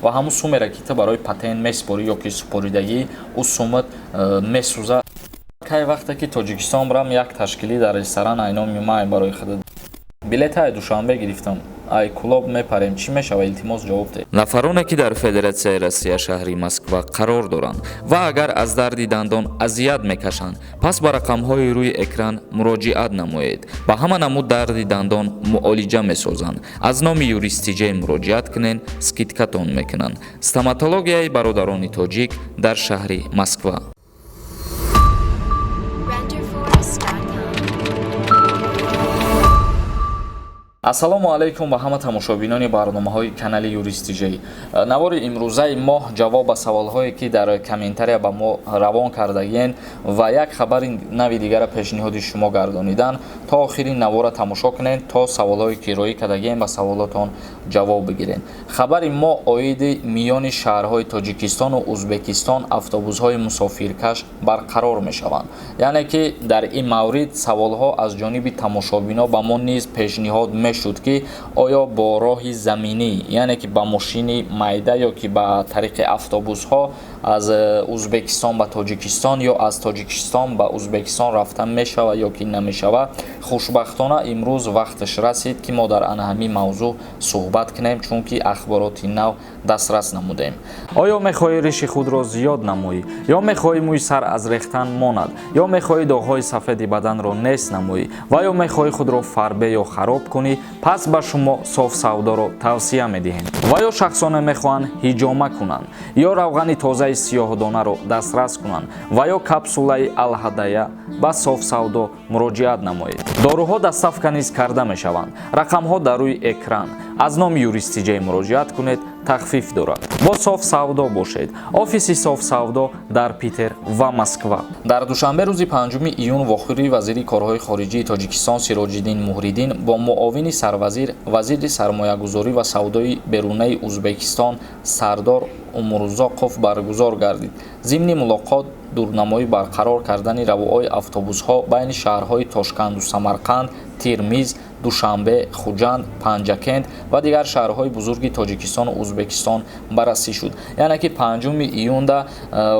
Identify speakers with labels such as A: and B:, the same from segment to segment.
A: ва ҳамун суммеро ки ту барои патент месупорӣ ё ки супоридагӣ ӯ сумма месӯза. Кай вақте ки Тоҷикистон бурам як ташкилӣ дар ресторан айноми май барои худо билетаи душанбе гирифтам. Ай кулоб мепарем чӣ мешава, илтимос ҷавоб деҳ.
B: нафароне ки дар Федератсияи Россия шаҳри Москва қарор доранд ва агар аз дарди дандон азият мекашанд, пас ба рақамҳои рӯи экран муроҷиат намоед. Ба ҳама намуд дарди дандон муолиҷа месозанд. Аз номи юристиҷаи муроҷиат кунен, скидкатон мекунанд. Стоматологияи бародарони тоҷик дар шаҳри Москва.
A: ассалому алайкум ба ҳама тамошобинони барномаҳои канали юристиҷаӣ. Навори имрӯзаи моҳ ҷавоб ба саволҳое ки дар комментария ба мо равон кардагиен ва як хабари нави дигара пешниҳоди шумо гардонидан. То охири навора тамошо кунед, то саволҳое ки роӣ кардагиен ба саволотон ҷавоб бигирен. Хабари мо оиди миёни шаҳрҳои Тоҷикистону Узбекистон автобусҳои мусофиркаш барқарор мешаванд. Яъне ки дар ин маврид саволҳо аз ҷониби тамошобино ба мо низ пешниҳод шуд ки оё бо роҳи заминӣ, яъне ки ба мошини майда ё ки ба тариқи автобусҳо аз Узбекистон ба Тоҷикистон ё аз Тоҷикистон ба Узбекистон рафтан мешава ё ки намешава. Хушбахтона имрӯз вақташ расид ки мо дар ана ҳамин мавзӯъ суҳбат кунем, чунки ахбороти нав дастрас намудем. Оё мехоҳӣ риши худро зиёд намоӣ, ё мехоҳӣ мӯи сар аз рехтан монад, ё мехоҳӣ доғҳои сафеди баданро нест намоӣ ва ё мехоҳӣ худро фарбе ё хароб кунӣ, пас ба шумо соф савдоро тавсия медиҳем. Ва ё шахсоне мехоҳанд ҳиҷома кунанд, ё равғани тозаи сиёҳдонаро дастрас кунанд ва ё капсулаи алҳадая ба соф савдо муроҷиат намоед. Доруҳо доставка низ карда мешаванд. Рақамҳо дар рӯи экран. Аз номи юристиҷаӣ муроҷиат кунед, тахфиф дорад. Бо соф савдо бошед. Офиси соф савдо дар Питер ва Москва. Дар душанбе рӯзи 5 июн вохӯри вазири корҳои хориҷии Тоҷикистон Сироҷиддин Муҳриддин бо муовини сарвазир, вазири сармоягузорӣ ва савдои берунаи Узбекистон Сардор Умурзоқов баргузор гардид. Зимни мулоқот дурнамоӣ барқарор кардани равоҳои автобусҳо байни шаҳрҳои Тошканду Самарқанд, Тирмиз, Душанбе, Хуҷанд, Панҷакент ва дигар шаҳрҳои бузурги Тоҷикистону Узбекистон баррасӣ шуд. Яъне ки 5 июнда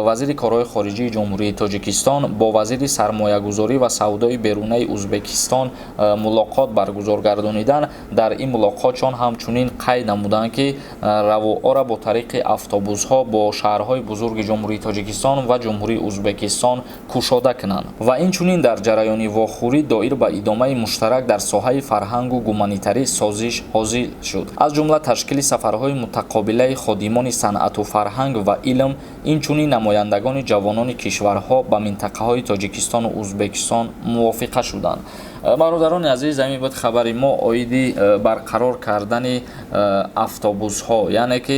A: вазири корҳои хориҷии Ҷумҳурии Тоҷикистон бо вазири сармоягузорӣ ва савдои берунаи Узбекистон мулоқот баргузор гардонидан. Дар ин мулоқот чон ҳамчунин қайд намуданд ки равоҳоро бо тариқи автобусҳо бо шаҳрҳои бузурги Ҷумҳурии Тоҷикистон ва Ҷумҳурии Узбекистон кушода кунанд. Ва инчунин дар ҷараёни вохӯрӣ доир ба идомаи муштарак дар соҳаи фарҳангу гуманитарӣ созиш ҳосил шуд. Аз ҷумла ташкили сафарҳои мутақобилаи ходимони санъату фарҳанг ва илм, инчунин намояндагони ҷавонони кишварҳо ба минтақаҳои Тоҷикистону Узбекистон мувофиқа шуданд. бародарони азиз, ҳамин буд хабари мо оиди барқарор кардани автобусҳо, яъне ки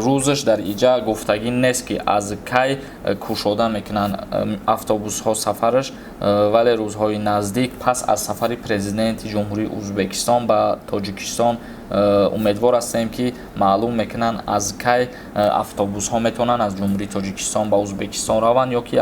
A: рӯзаш дар иҷа гуфтагӣ нест ки аз кай кушода мекунанд автобусҳо сафараш, вале рӯзҳои наздик пас аз сафари президенти ҷумҳурии Узбекистон ба Тоҷикистон умедвор ҳастем ки маълум мекунанд аз кай автобусҳо метавонанд аз ҷумҳурии Тоҷикистон ба Узбекистон раванд ё ки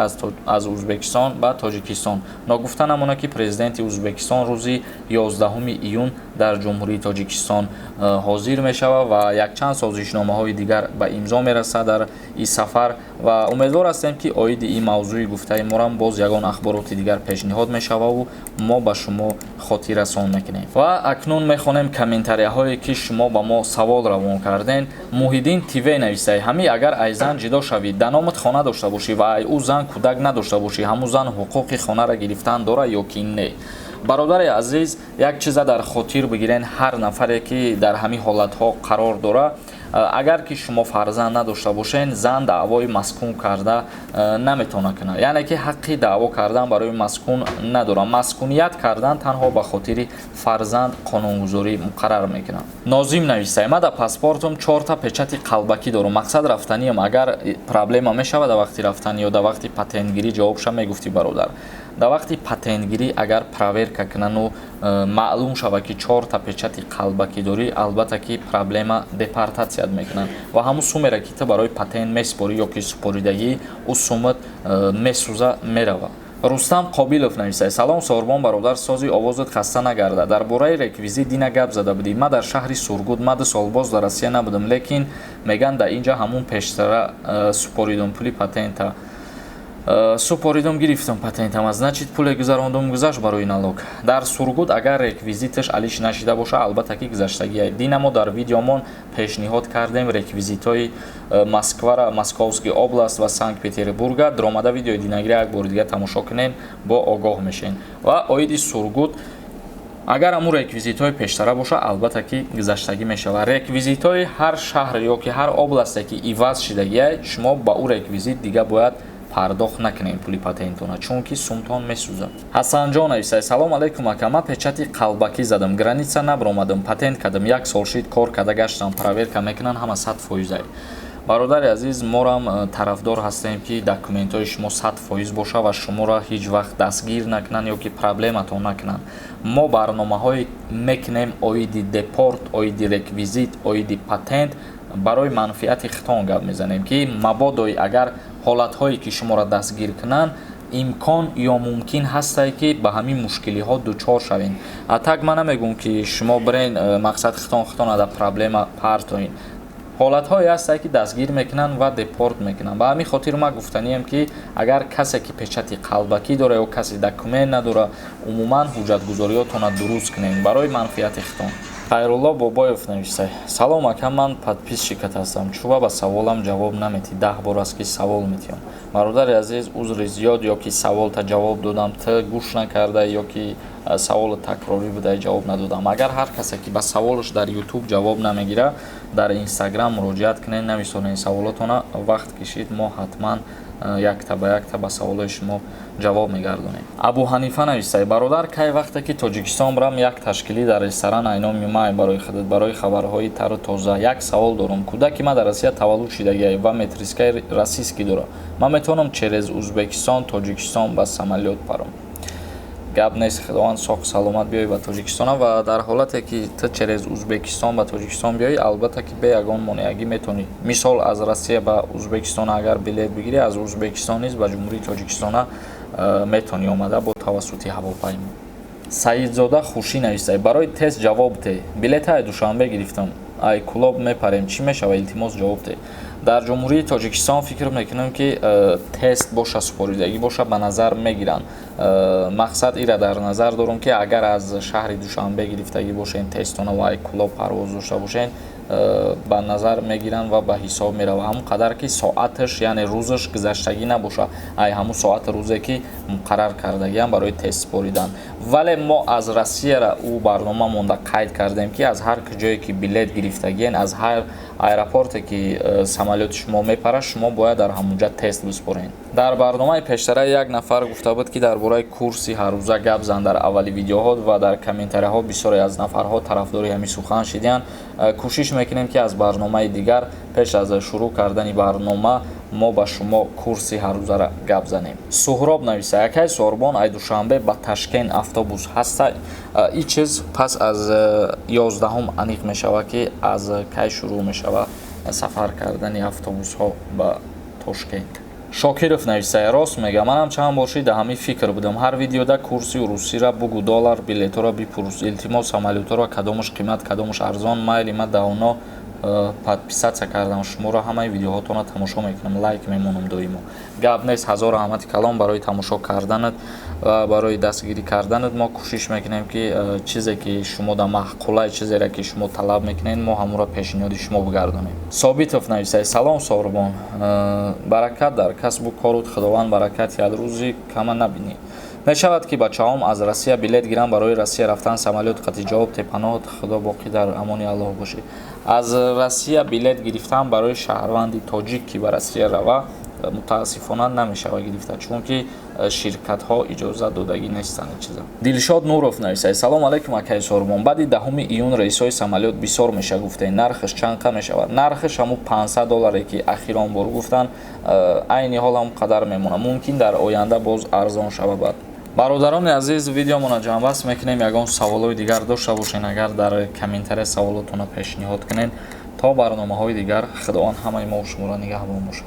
A: аз Узбекистон ба Тоҷикистон. Ногуфта намонад ки президенти Узбекистон рӯзи 11 июн дар ҷумҳурии Тоҷикистон ҳозир мешавад ва якчанд созишномаҳои дигар ба имзо мерасад дар ин сафар ва умедвор ҳастем ки оиди ин мавзӯи гуфтаи морам боз ягон ахбороти дигар пешниҳод мешававу мо ба шумо хотиррасон мекунем. Ва акнун мехонем комментарияҳое ки шумо ба мо савол равон карден. Муҳиддин ТВ нависад: ҳамин агар ай зан ҷидо шавӣ, дар номат хона дошта бошӣ ва ай ӯ зан кӯдак надошта бошӣ, ҳамун зан ҳуқуқи хонара гирифтан дора ё ки не? бародари азиз, як чиза дар хотир бигирен, ҳар нафаре ки дар ҳамин ҳолатҳо қарор дора, агар ки шумо фарзанд надошта бошен, зан даъвои маскун карда наметавона кунад. яъне ки ҳаққи даъво кардан барои маскун надорад. маскуният кардан танҳо ба хотири фарзанд қонунгузорӣ муқаррар мекунад. Нозим нависад: ман дар паспортам 4 печати қалбакӣ дорам. мақсад рафтаниям, агар проблема мешавад дар вақти рафтанӣ ё дар вақти патентгирӣ, ҷавобша мегуфти бародар. дар вақти патентгирӣ агар проверка кунану маълум шава ки 4 печати қалбакӣ дорӣ, албатта ки проблема депортатсият мекунанд ва ҳамун суммеро ки ту барои патент месупорӣ ё ки супоридагӣ, ӯ сумма месӯза мерава. рустам қобилов нависад: салом сорбон бародар, сози овозат хаста нагарда. дар бораи реквизит дина гап зада будем. Ма дар шаҳри Сургут мади солбоз дар Россия набудам, лекин меган да инҷа ҳамун пештара супоридум пули патента. Супоридум гирифтам патентам, значит пуле гузарондум гузашт барои налог. Дар Сургут агар реквизиташ алиш нашида боша, албатта ки гузаштагиа. Динамо дар видеомон пешниҳод кардем реквизитои Москвара, Московский област ва Санкт-Петербурга. Дар омада видеои динагири як бори дига тамошо кунен, бо огоҳ мешен. Ва оиди Сургут агар аму реквизитои пештара боша, албатта ки гузаштагӣ мешава. Реквизитои ҳар шаҳр ёки ҳар областе ки иваз шидагия, шумо ба ӯ реквизит дига бояд пардохт накунем пули патентона, чунки сумтон месӯзад. Ҳасанҷон нависад: салом алейкум ака, ман печати қалбакӣ задам, граница набромадам, патент кардам, 1 сол шид кор карда гаштам, проверка мекунан, ҳама 100%. бародари азиз, морам тарафдор ҳастем ки документҳои шумо 100% боша ва шуморо ҳеҷ вақт дастгир накунанд ёки проблематон накунанд. мо барномаҳое мекунем оиди депорт, оиди реквизит, оиди патент, барои манфиати хитон гап мезанем ки мабодои агар ҳолатҳое ки шуморо дастгир кунанд, имкон ё мумкин ҳастае ки ба ҳамин мушкилиҳо дучор шавем. А так ман намегӯм ки шумо бирен мақсад хитон ада проблема партоин. ҳолатҳое ҳастае ки дастгир мекунанд ва депорт мекунанд. ба ҳамин хотир ман гуфтанием ки агар касе ки печати қалбакӣ дора ё касе документ надора, умуман ҳуҷҷатгузориётона дуруст кунем барои манфиати хитон. Хайрулло Бобоев нависад: салом ака, ман подписчикат ҳастам, чуба ба саволам ҷавоб наметӣ, 10 бор аст ки савол метиҳам. бародари азиз, узри зиёд ёки саволта ҷавоб додам, ты гӯш накарда ёки саволи такрорӣ буда ҷавоб надодам. агар ҳар касе ки ба саволаш дар YouTube ҷавоб намегира, дар Instagram муроҷиат кунед, нависонед саволотона, вақт кишид мо ҳатман якта ба якта ба саволои шумо ҷавоб мегардонем. Абу Ҳанифа нависад: бародар, кай вақте ки Тоҷикистон брам, як ташкилӣ дар ресторан айном мемай барои худат, барои хабарҳои тару тоза. Як савол дорам. Кӯдаки ман дар Россия таваллуд шидагия ва метрискаи российский дора. Ман метавонам через Узбекистон, Тоҷикистон ба самолёт паром? гап нест, худованд соҳ саломат биёй ба Тоҷикистон ва дар ҳолате ки ты через Узбекистон ба Тоҷикистон биёй, албатта ки бе ягон монеагӣ метавонӣ. Мисол аз Россия ба Узбекистон агар билет бигирӣ, аз Узбекистон низ ба ҷумҳурии Тоҷикистон метавонӣ омада бо тавассути ҳавопаймо. Саидзода Хуши нависад: барои тест ҷавоб те. Билетаи душанбе гирифтам. ай кулоб мепарем, чӣ мешава? илтимос ҷавоб те. дар ҷумҳурии Тоҷикистон фикр мекунам ки тест боша, супоридагӣ боша, ба назар мегиранд. мақсад ира дар назар дорам ки агар аз шаҳри Душанбе гирифтагӣ бошен, тестона ва ай кулоб парвоз дошта бошен, ба назар мегиранд ва ба ҳисоб мерава. ҳамун қадар ки соаташ, яъне рӯзаш гузаштагӣ набоша, ай ҳамун соати рӯзе ки муқаррар кардагиам барои тест споридан. вале мо аз Россияра ӯ барнома монда қайд кардем ки аз ҳар куҷое ки билет гирифтагиен, аз ҳар аэропорте ки самолёти шумо мепара, шумо бояд дар ҳамунҷа тест биспорен. дар барномаи пештара як нафар гуфта буд ки дар бораи курси ҳаррӯза гап зан дар аввали видеоҳо ва дар комментарияҳо бисёре аз нафарҳо тарафдори ҳамин сухан шидиянд. кӯшиш мекунем ки аз барномаи дигар пеш аз шурӯъ кардани барнома мо ба шумо курси ҳаррӯзара гап занем. Суҳроб нависад: якай сорбон ай душанбе ба Ташкент автобус ҳаста? ин чиз пас аз 11 аниқ мешава ки аз кай шурӯъ мешава сафар кардани автобусҳо ба Тошкент. Шокиров нависад: рост мега, манам чанд бор шида ҳамин фикр будам. ҳар видеода курси русира бугу, доллар билетҳоро бипурс, илтимос самолётҳоро кадомаш қимат, кадомаш арзон, майли ма давно подписатсия кардам, шуморо ҳамаи видеоҳотона тамошо мекунам, лайк мемонам доимо. гап нест, ҳазор раҳмати калом барои тамошо карданат ва барои дастгирӣ карданат. мо кӯшиш мекунем ки чизе ки шумо да маъқулаи чизеро ки шумо талаб мекунед, мо ҳамонро пешниҳоди шумо бигардонем. Собитов нависад: салом сорбон, баракат дар касбу корут, худованд баракати аз рӯзи кама набинӣ. мешавад ки бачаҳом аз Россия билет гиранд барои Россия рафтан, самолёт қати ҷавоб те, паноҳ худо боқӣ дар амони Аллоҳ бошед. аз Россия билет гирифтан барои шаҳрванди тоҷик ки ба Россия рава мутаассифона намешава гирифта, чунки ширкатҳо иҷозат додагӣ нестанд чиза. Дилшод Нуров нависад: салом алейкум акаи сорбон, баъди 10 июн рейсҳои самолёт бисёр меша гуфтед, нархаш чанд қа мешавад? нархаш ҳамун $500 ки ахирон бор гуфтанд, айни ҳол ҳам қадар мемонад, мумкин дар оянда боз арзон шавад. бародарони азиз, видеомона ҷамъбаст мекунем. ягон саволои дигар дошта бошен, агар дар комментария саволотона пешниҳод кунед, то барномаҳои дигар. худованд ҳамаи мо шуморо нигаҳбон бошад.